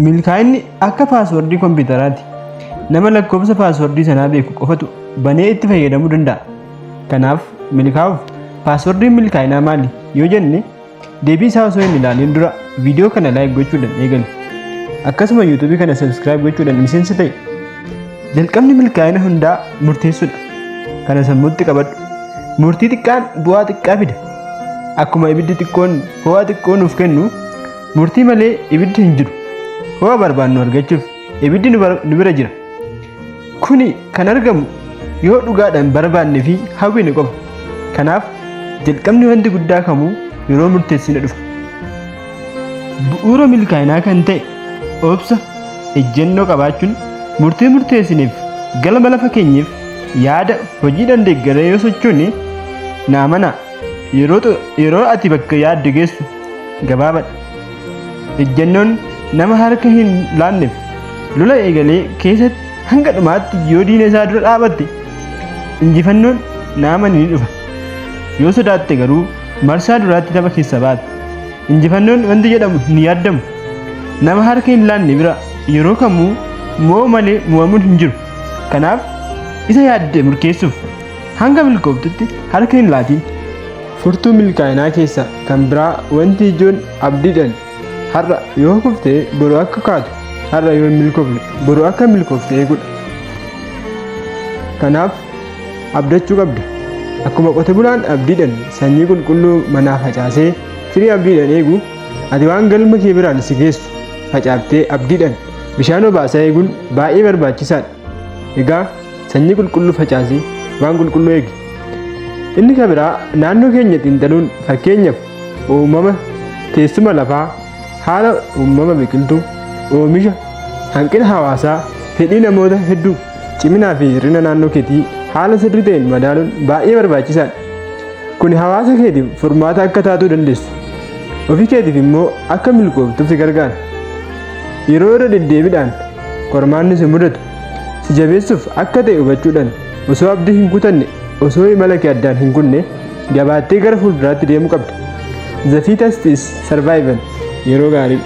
milkaa'inni akka paaswordii kompiitaraati. Nama lakkoofsa paaswordii sanaa beeku qofatu banee itti fayyadamuu danda'a. Kanaaf milkaa'uuf paaswordiin milkaa'inaa maali yoo jenne deebii isaa osoo hin ilaalin dura viidiyoo kana laayik gochuudhaan eegali. Akkasuma yuutuubii kana sabskiraayib gochuudhaan miseensa ta'e. Jalqabni milkaa'ina hundaa murteessuudha. Kana sammuutti qabadhu. Murtii xiqqaan bu'aa xiqqaa fida. Akkuma ibiddi xiqqoon ho'a xiqqoo nuuf kennu murtii malee ibiddi hin jiru. Ho'a barbaannu argachuuf ibiddi nu bira jira. Kuni kan argamu yoo dhugaadhaan barbaannee fi hawwine qofa. Kanaaf jalqabni wanti guddaa kamuu yeroo murteessine dhufa. Bu'uura milkaa'inaa kan ta'e obsa ejjennoo qabaachuun murtee murteessineef galma lafa keenyeef yaada hojiidhaan deeggaree yoo sochoone naa amanaa yeroo ati bakka yaadde geessu gabaabadha. Ejjennoon nama harka hin laanneef lola eegalee keessatti hanga dhumaatti yoo diina isaa dura dhaabatte injifannoon nama ni dhufa. Yoo sodaatte garuu marsaa duraatti tapha keessa baata. Injifannoon wanti jedhamu hin yaadamu. Nama harka hin laanne bira yeroo kamuu moo malee mo'amuun hin jiru. Kanaaf isa yaadde murteessuuf hanga milkooftutti harka hin laatiin. Furtuu milkaa'inaa keessa kan biraa wanti ijoon abdiidhaan har'a yoo kuftee boru akka kaatu har'a yoo milkoofne boru akka milkoofte eeguudha. Kanaaf abdachuu qabda. Akkuma qote bulaan abdiidhaan sanyii qulqulluu manaa facaasee firii abdiidhaan eegu ati waan galma kee biraan si geessu facaaftee abdiidhaan bishaan obaasaa eeguun baay'ee barbaachisaadha. Egaa sanyii qulqulluu facaasee waan qulqulluu eegi. Inni kan biraa naannoo keenya xiinxaluun fakkeenyaaf uumama teessuma lafaa, haala uumama biqiltuu, oomisha, hanqina hawaasaa, fedhii namoota hedduu, ciminaa fi hir'ina naannoo keetii haala sirrii ta'een madaaluun baay'ee barbaachisaadha. Kun hawaasa keetiif furmaata akka taatuu dandeessu. Ofii keetiif immoo akka milkooftuuf si gargaara. Yeroo irra deddeebiidhaan qormaanni si mudatu si jabeessuuf akka ta'e hubachuudhaan osoo abdii hin kutanne osoo imala kee addaan hin kunne jabaattee gara fuulduraatti deemuu qabda. The fittest is survival. Yeroo gaarii.